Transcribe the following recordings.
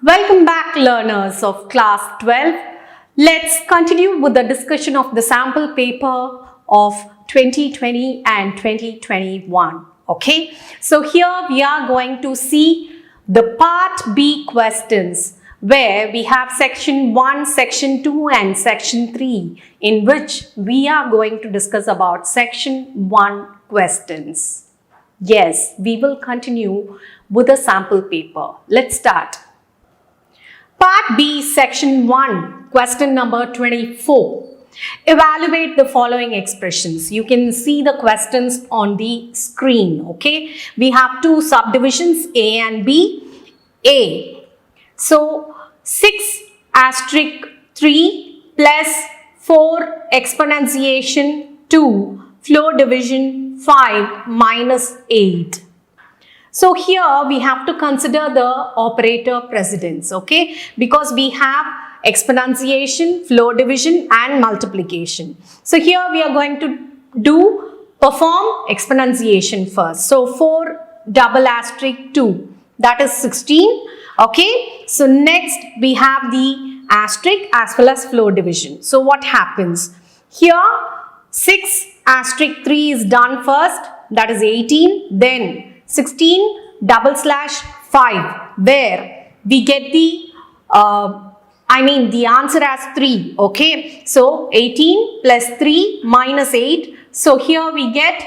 Welcome back, learners of class 12. Let's continue with the discussion of the sample paper of 2020 and 2021. Okay, so here we are going to see the part B questions where we have section 1, section 2 and section 3, in which we are going to discuss about section 1 questions. Yes, we will continue with the sample paper. Let's start. Part B, section 1, question number 24. Evaluate the following expressions. You can see the questions on the screen, okay? We have two subdivisions, A and B. A. So, 6 asterisk 3 plus 4 exponentiation 2, floor division 5 minus 8. So here we have to consider the operator precedence, okay? Because we have exponentiation, floor division and multiplication. So here we are going to perform exponentiation first. So 4 double asterisk 2, that is 16, okay? So next we have the asterisk as well as floor division. So what happens? Here 6 asterisk 3 is done first, that is 18, then 16 double slash 5, where we get the the answer as 3, okay? So 18 plus 3 minus 8. So here we get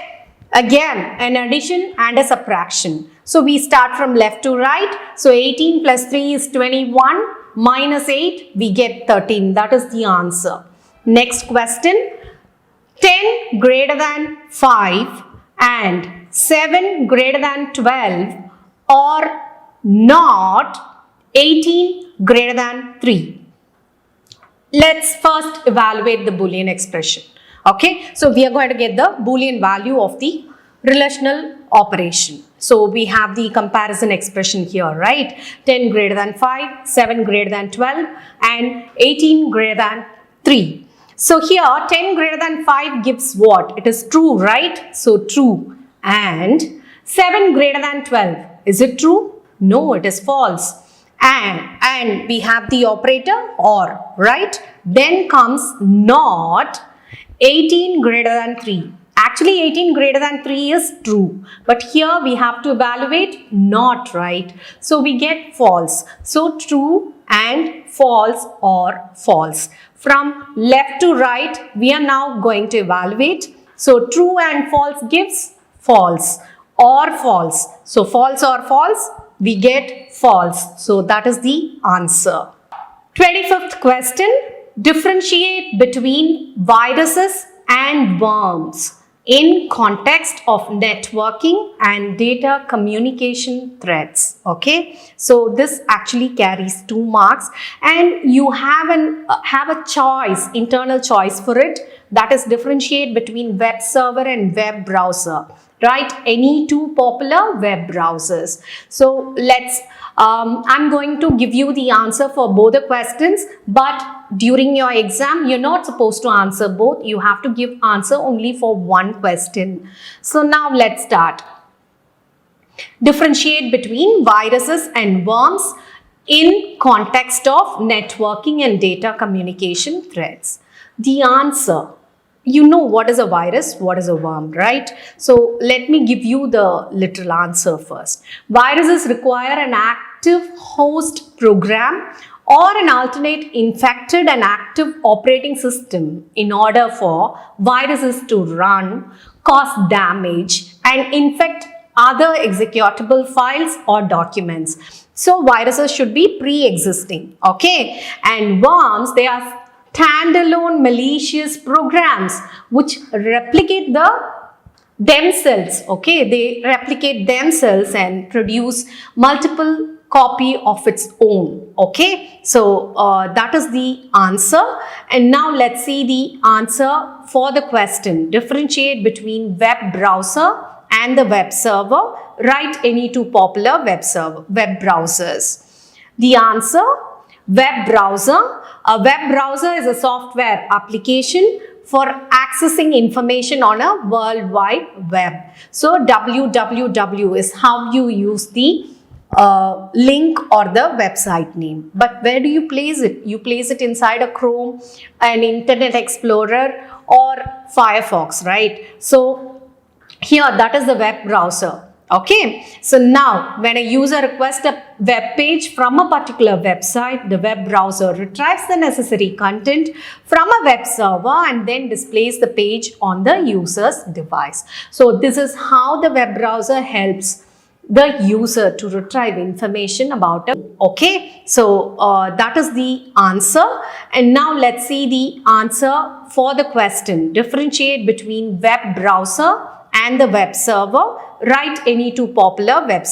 again an addition and a subtraction. So we start from left to right. So 18 plus 3 is 21 minus 8, we get 13. That is the answer. Next question, 10 greater than 5 and 7 greater than 12 or not 18 greater than 3. Let's first evaluate the Boolean expression. Okay, so we are going to get the Boolean value of the relational operation. So we have the comparison expression here, right? 10 greater than 5, 7 greater than 12 and 18 greater than 3. So here 10 greater than 5 gives what? It is true, right? So true. And 7 greater than 12, is it true? No, it is false. And we have the operator or, right? Then comes not 18 greater than 3. Actually 18 greater than 3 is true, but here we have to evaluate not, right? So we get false. So true and false or false. From left to right, we are now going to evaluate. So true and false gives false or false. So false or false, we get false. So that is the answer. 25th question, differentiate between viruses and worms in context of networking and data communication threads. Okay, so this actually carries 2 marks and you have a choice, internal choice for it, that is differentiate between web server and web browser, right? Any 2 popular web browsers. So let's I'm going to give you the answer for both the questions, but during your exam you're not supposed to answer both. You have to give answer only for one question. So now let's start. Differentiate between viruses and worms in context of networking and data communication threads. The answer, you know what is a virus, what is a worm, right? So let me give you the literal answer first. Viruses require an active host program or an alternate infected and active operating system in order for viruses to run, cause damage and infect other executable files or documents. So viruses should be pre-existing, okay? And worms, they are standalone malicious programs which replicate themselves, okay? They replicate themselves and produce multiple copy of its own, okay? So that is the answer. And now let's see the answer for the question. Differentiate between web browser and the web server. Write any 2 popular web browsers. The answer, web browser. A web browser is a software application for accessing information on a world wide web. So www is how you use the link or the website name. But where do you place it? You place it inside a Chrome, an Internet Explorer, or Firefox, right? So here, that is the web browser. Okay, so now when a user requests a web page from a particular website, the web browser retrieves the necessary content from a web server and then displays the page on the user's device. So this is how the web browser helps the user to retrieve information about it. Okay, so that is the answer. And now let's see the answer for the question. Differentiate between web browser and the web server. Write any two popular web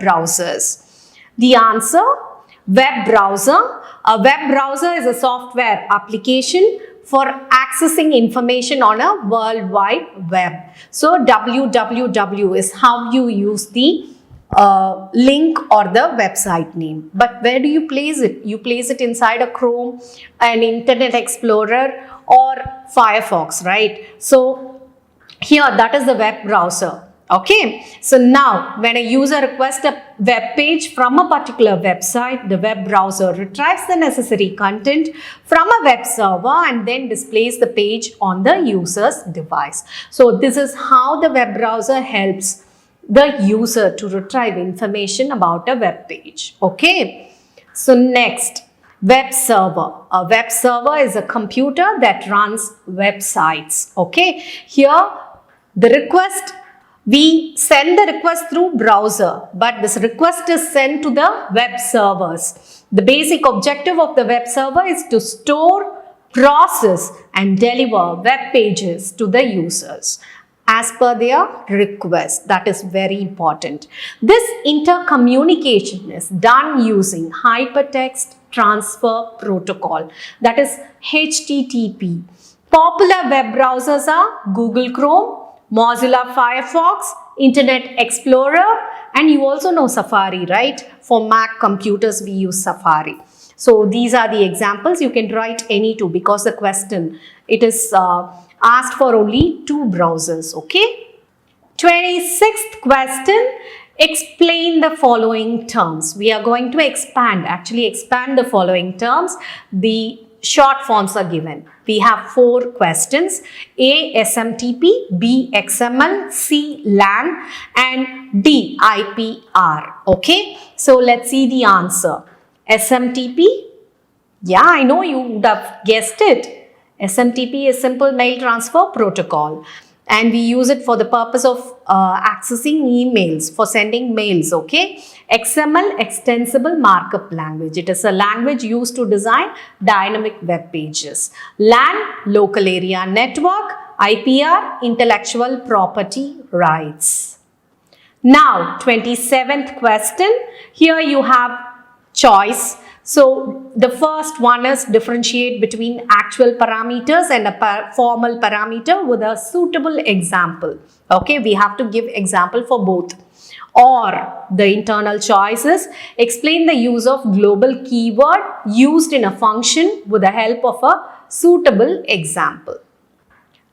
browsers. The answer, web browser. A web browser is a software application for accessing information on a world wide web. So www is how you use the link or the website name. But where do you place it? You place it inside a Chrome, an Internet Explorer, or Firefox, right? So here, that is the web browser. Okay, so now when a user requests a web page from a particular website, the web browser retrieves the necessary content from a web server and then displays the page on the user's device. So this is how the web browser helps the user to retrieve information about a web page. Okay, so next, web server. A web server is a computer that runs websites. Okay, here the request, we send the request through browser, but this request is sent to the web servers. The basic objective of the web server is to store, process, and deliver web pages to the users as per their request. That is very important. This intercommunication is done using Hypertext Transfer Protocol, that is HTTP. Popular web browsers are Google Chrome, Mozilla Firefox, Internet Explorer, and you also know Safari, right? For Mac computers, we use Safari. So these are the examples. You can write any two because the question, it is asked for only two browsers, okay? 26th question, explain the following terms. We are going to expand the following terms. The short forms are given. We have 4 questions: A, SMTP, B, XML, C, LAN, and D, IPR. Okay, so let's see the answer. SMTP, yeah, I know you would have guessed it. SMTP is Simple Mail Transfer Protocol, and we use it for the purpose of accessing emails, for sending mails, okay? XML, Extensible Markup Language. It is a language used to design dynamic web pages. LAN, Local Area Network. IPR, Intellectual Property Rights. Now, 27th question. Here you have choice. So the first one is differentiate between actual parameters and a formal parameter with a suitable example. Okay, we have to give example for both. Or the internal choices, explain the use of global keyword used in a function with the help of a suitable example.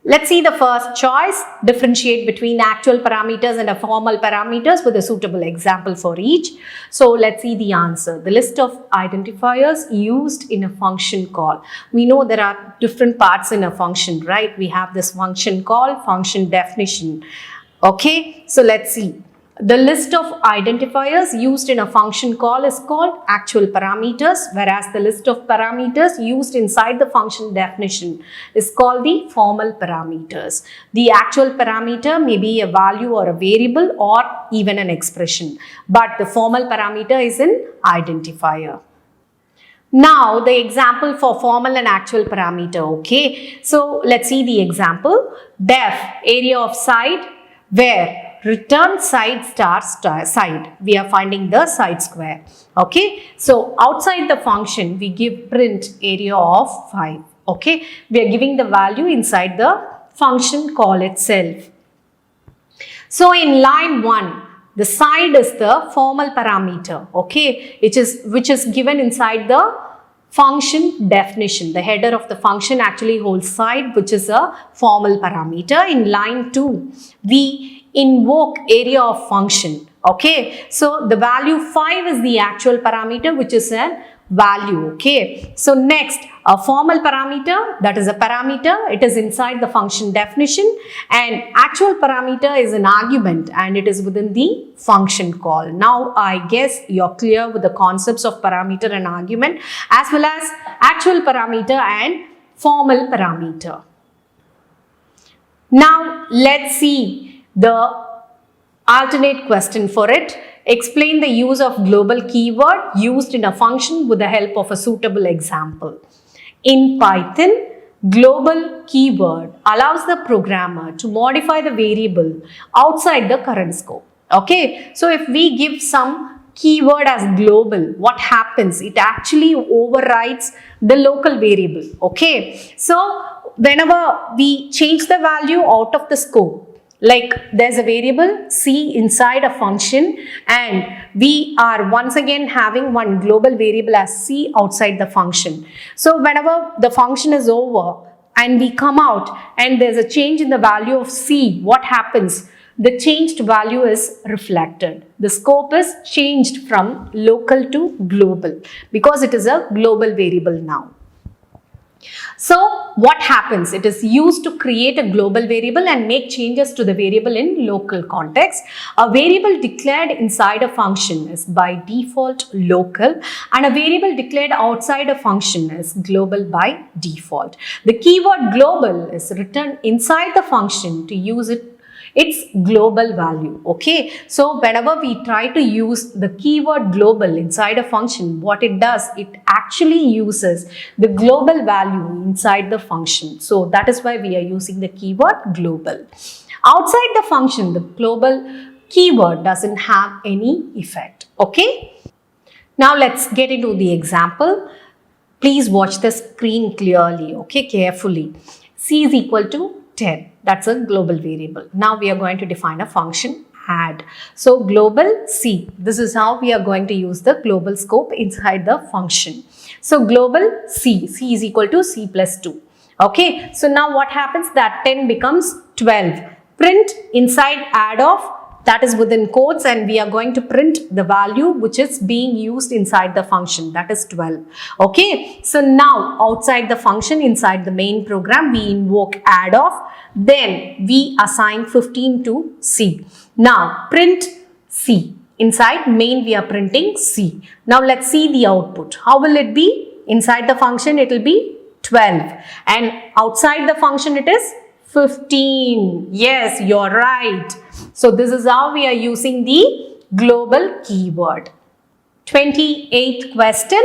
Let's see the first choice, differentiate between actual parameters and a formal parameters with a suitable example for each. So let's see the answer. The list of identifiers used in a function call. We know there are different parts in a function, right? We have this function call, function definition. Okay, so let's see. The list of identifiers used in a function call is called actual parameters, whereas the list of parameters used inside the function definition is called the formal parameters. The actual parameter may be a value or a variable or even an expression, but the formal parameter is an identifier. Now the example for formal and actual parameter, okay? So let's see the example. Def, area of site, where return side star side. We are finding the side square. Okay. So outside the function, we give print area of 5. Okay. We are giving the value inside the function call itself. So in line 1, the side is the formal parameter. Okay. Which is given inside the function definition. The header of the function actually holds side, which is a formal parameter. In line 2, we invoke area of function, Okay, so the value 5 is the actual parameter, which is a value. Okay, so next, a formal parameter, that is a parameter, it is inside the function definition, and actual parameter is an argument and it is within the function call. Now I guess you're clear with the concepts of parameter and argument, as well as actual parameter and formal parameter. Now let's see the alternate question for it. Explain the use of global keyword used in a function with the help of a suitable example. In Python, global keyword allows the programmer to modify the variable outside the current scope. Okay, so if we give some keyword as global, what happens? It actually overrides the local variable. Okay, so whenever we change the value out of the scope, like there's a variable C inside a function and we are once again having one global variable as C outside the function. So whenever the function is over and we come out and there's a change in the value of C, what happens? The changed value is reflected. The scope is changed from local to global because it is a global variable now. So what happens? It is used to create a global variable and make changes to the variable in local context. A variable declared inside a function is by default local and a variable declared outside a function is global by default. The keyword global is written inside the function to use its global value. Okay, so whenever we try to use the keyword global inside a function, what it does, it actually uses the global value inside the function. So that is why we are using the keyword global. Outside the function, the global keyword doesn't have any effect. Okay, now let's get into the example. Please watch the screen clearly, okay, carefully. C is equal to 10. That's a global variable. Now we are going to define a function add. So global C, this is how we are going to use the global scope inside the function. So global C, C is equal to C plus 2. Okay, so now what happens? That 10 becomes 12. Print inside add of, that is within quotes, and we are going to print the value which is being used inside the function, that is 12. Okay, so now outside the function, inside the main program, we invoke add of, then we assign 15 to C. Now print C. Inside main we are printing C. Now let's see the output. How will it be? Inside the function it will be 12 and outside the function it is 15. Yes, you're right. So this is how we are using the global keyword. 28th question.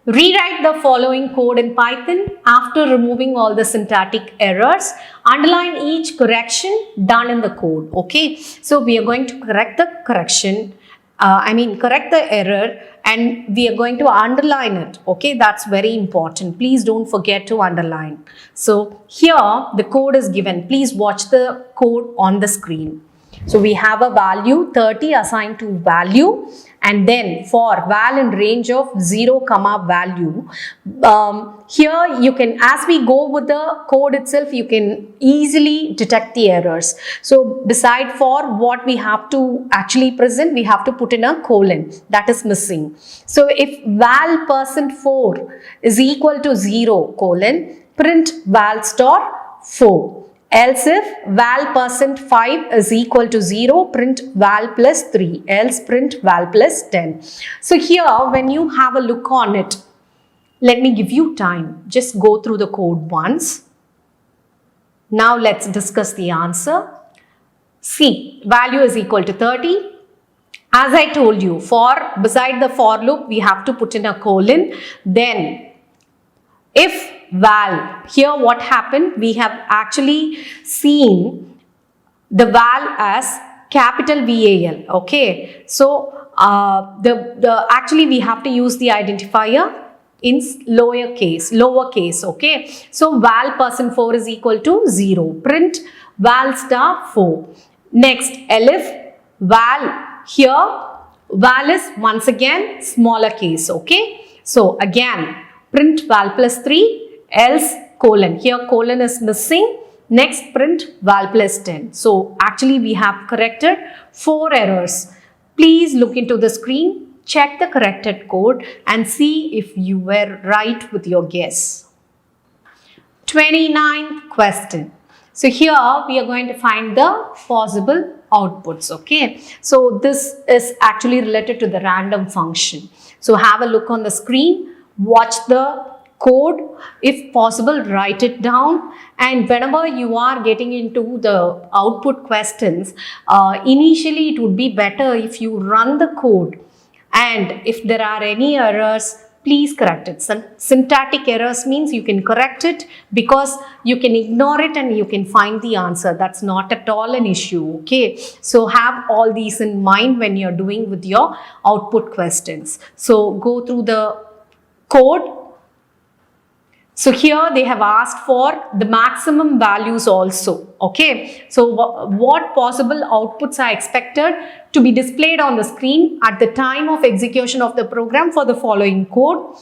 Rewrite the following code in Python after removing all the syntactic errors. Underline each correction done in the code. Okay, so we are going to correct the correction. Correct the error and we are going to underline it. Okay, that's very important. Please don't forget to underline. So here the code is given. Please watch the code on the screen. So we have a value 30 assigned to value, and then for val in range of 0 comma value, here you can, as we go with the code itself, you can easily detect the errors. So beside for what we have to actually present, we have to put in a colon, that is missing. So if val %4 is equal to 0 colon, print val star 4. Else if val %5 is equal to 0, print val plus 3, else print val plus 10. So here when you have a look on it, let me give you time. Just go through the code once. Now let's discuss the answer. C, value is equal to 30. As I told you, beside the for loop, we have to put in a colon. Then if val, here what happened, we have actually seen the val as capital VAL. Okay, so actually we have to use the identifier in lowercase. Okay, so val %4 is equal to 0, print val star 4. Next, elif val, here val is once again smaller case. Okay, so again print val plus 3, else colon, here colon is missing. Next print val plus 10. So actually we have corrected 4 errors. Please look into the screen, check the corrected code and see if you were right with your guess. 29th question. So here we are going to find the possible outputs, okay. So this is actually related to the random function. So have a look on the screen, watch the code, if possible write it down, and whenever you are getting into the output questions, initially it would be better if you run the code, and if there are any errors, please correct it. Syntactic errors means you can correct it, because you can ignore it and you can find the answer. That's not at all an issue, okay. So have all these in mind when you're doing with your output questions. So go through the code. So here they have asked for the maximum values also, okay. So what possible outputs are expected to be displayed on the screen at the time of execution of the program for the following code.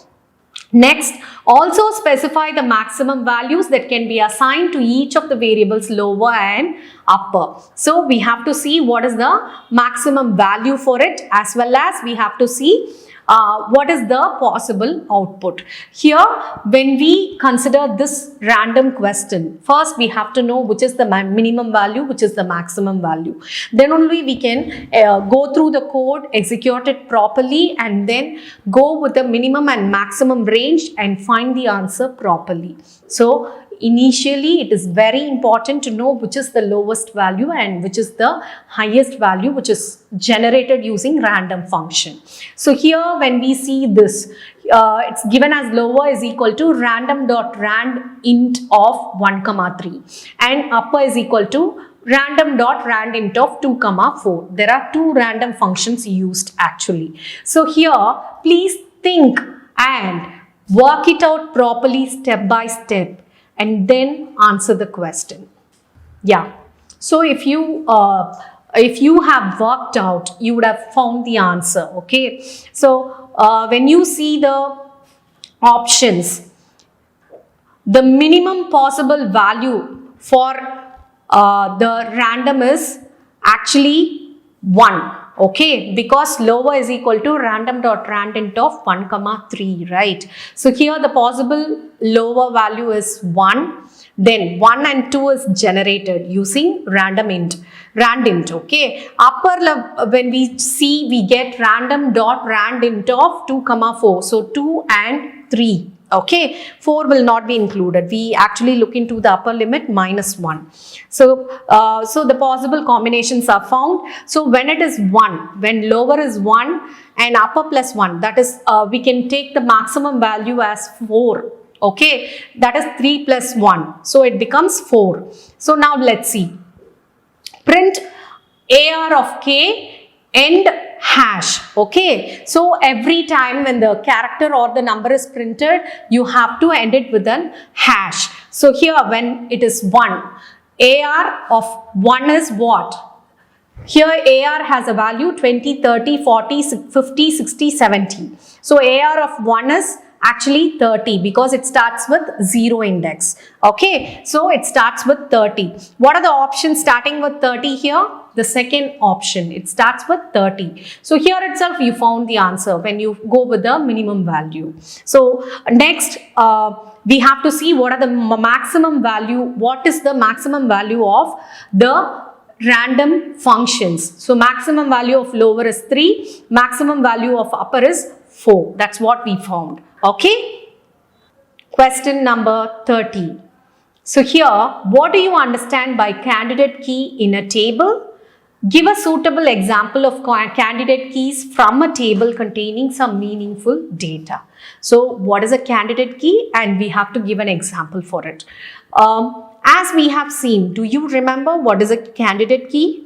Next, also specify the maximum values that can be assigned to each of the variables lower and upper. So we have to see what is the maximum value for it, as well as we have to see what is the possible output. Here, when we consider this random question, first we have to know which is the minimum value, which is the maximum value. Then only we can go through the code, execute it properly, and then go with the minimum and maximum range and find the answer properly. So initially it is very important to know which is the lowest value and which is the highest value, which is generated using random function. So here when we see this, it's given as lower is equal to random.rand int of 1, 3 and upper is equal to random.rand int of 2, 4. There are two random functions used actually. So here please think and work it out properly step by step, and then answer the question. Yeah. So if you have worked out, you would have found the answer. Okay. So when you see the options, the minimum possible value for the random is actually 1. Okay, because lower is equal to random.rand int of 1, 3, right? So here the possible lower value is 1. Then 1 and 2 is generated using rand int, okay. Upper when we see, we get random.rand int of 2, 4. So 2 and 3. Okay, 4 will not be included. We actually look into the upper limit -1. So, so the possible combinations are found. So when it is 1, when lower is 1 and upper plus 1, that is, we can take the maximum value as 4. Okay, that is 3 plus 1. So it becomes 4. So now let's see. Print AR of K end hash. Okay, so every time when the character or the number is printed, you have to end it with an hash. So here when it is 1, AR of 1 is what? Here AR has a value 20, 30, 40, 50, 60, 70. So AR of 1 is actually 30 because it starts with 0 index. Okay, so it starts with 30. What are the options starting with 30 here? The second option, it starts with 30. So here itself you found the answer when you go with the minimum value. So next we have to see what are the maximum value, what is the maximum value of the random functions. So maximum value of lower is 3, maximum value of upper is 4. That's what we found. Okay. Question number 30. So here, what do you understand by candidate key in a table? Give a suitable example of candidate keys from a table containing some meaningful data. So what is a candidate key? And we have to give an example for it. As we have seen, do you remember what is a candidate key?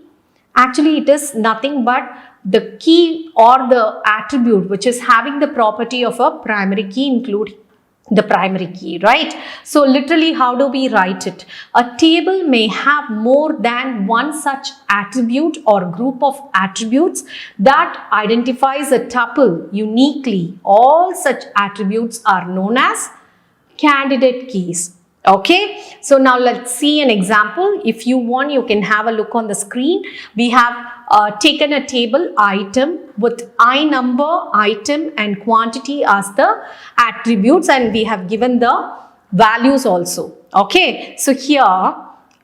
Actually, it is nothing but the key or the attribute which is having the property of a primary key, including the primary key, right? So literally, how do we write it? A table may have more than one such attribute or group of attributes that identifies a tuple uniquely. All such attributes are known as candidate keys. Okay, so now let's see an example. If you want, you can have a look on the screen. We have taken a table item with I number, item and quantity as the attributes, and we have given the values also. Okay, so here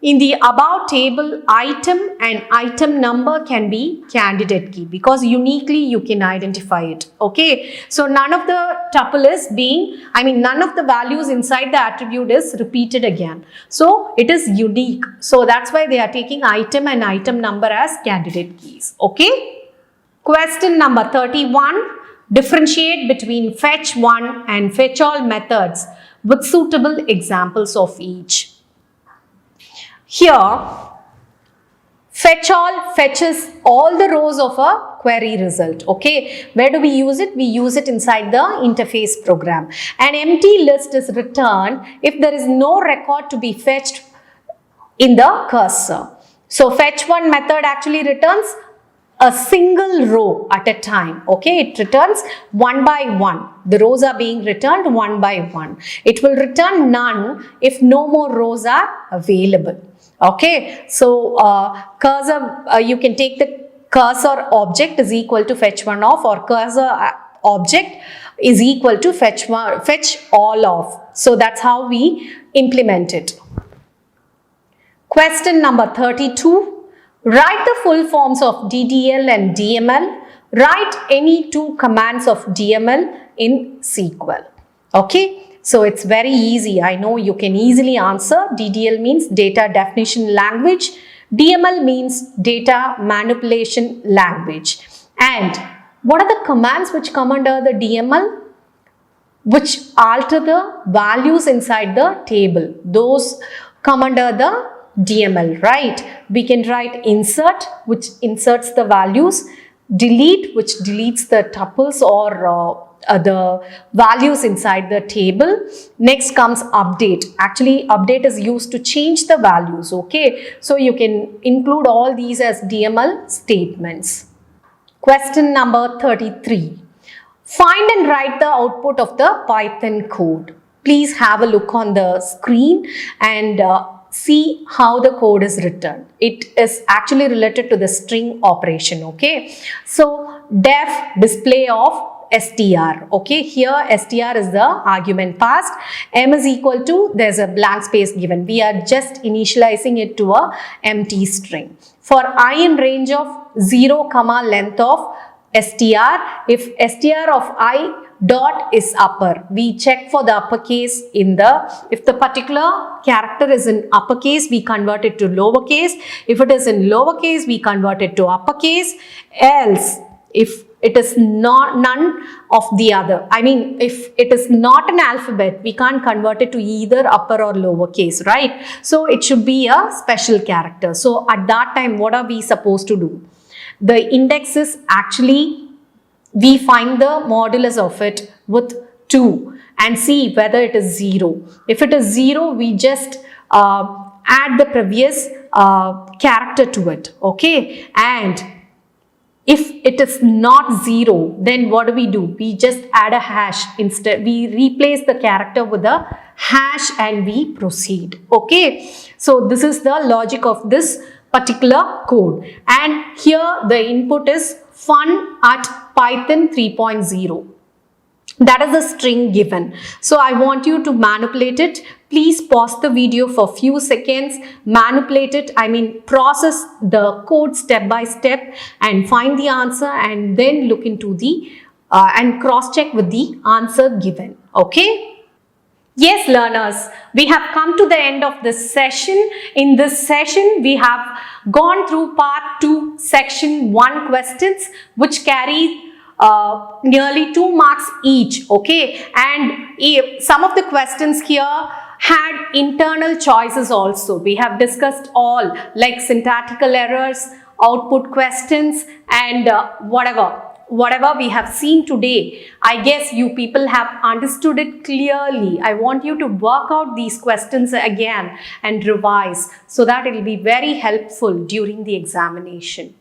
in the above table, item and item number can be candidate key because uniquely you can identify it. Okay, so none of the tuple is none of the values inside the attribute is repeated again. So it is unique. So that's why they are taking item and item number as candidate keys. Okay. Question number 31. Differentiate between fetch one and fetch all methods with suitable examples of each. Here, fetch all fetches all the rows of a query result. Okay, where do we use it? We use it inside the interface program. An empty list is returned if there is no record to be fetched in the cursor. So, fetch one method actually returns a single row at a time. Okay, it returns one by one. The rows are being returned one by one. It will return none if no more rows are available. Okay, so cursor, you can take the cursor object is equal to fetch one of, or cursor object is equal to fetch all of. So that's how we implement it. Question number 32. Write the full forms of DDL and DML. Write any two commands of DML in SQL. Okay. So it's very easy. I know you can easily answer. DDL means data definition language. DML means data manipulation language. And what are the commands which come under the DML? Which alter the values inside the table. Those come under the DML, right? We can write insert, which inserts the values. Delete, which deletes the tuples or the values inside the table. Next comes update. Actually, update is used to change the values. Okay, so you can include all these as DML statements. Question number 33. Find and write the output of the Python code. Please have a look on the screen and see how the code is written. It is actually related to the string operation. Okay, so def display of str. Okay, here str is the argument passed. M is equal to, there's a blank space given. We are just initializing it to a empty string. For I in range of 0, length of str, if str of I dot is upper, we check for the uppercase in the, if the particular character is in uppercase, we convert it to lowercase. If it is in lowercase, we convert it to uppercase. Else, if it is not none of the other, if it is not an alphabet, we can't convert it to either upper or lowercase, right? So it should be a special character. So at that time, what are we supposed to do? The index is actually, we find the modulus of it with 2 and see whether it is 0. If it is 0, we just add the previous character to it. Okay, and if it is not 0, then what do? We just add a hash instead. We replace the character with a hash and we proceed. Okay, so this is the logic of this particular code. And here the input is fun at Python 3.0. That is the string given. So I want you to manipulate it. Please pause the video for a few seconds, manipulate it, process the code step by step and find the answer, and then look into the and cross check with the answer given. Okay? Yes, learners, we have come to the end of this session. In this session, we have gone through part 2, section 1 questions, which carry nearly 2 marks each. Okay, and some of the questions here had internal choices also. We have discussed all, like syntactical errors, output questions, and whatever we have seen today. I guess you people have understood it clearly. I want you to work out these questions again and revise so that it will be very helpful during the examination.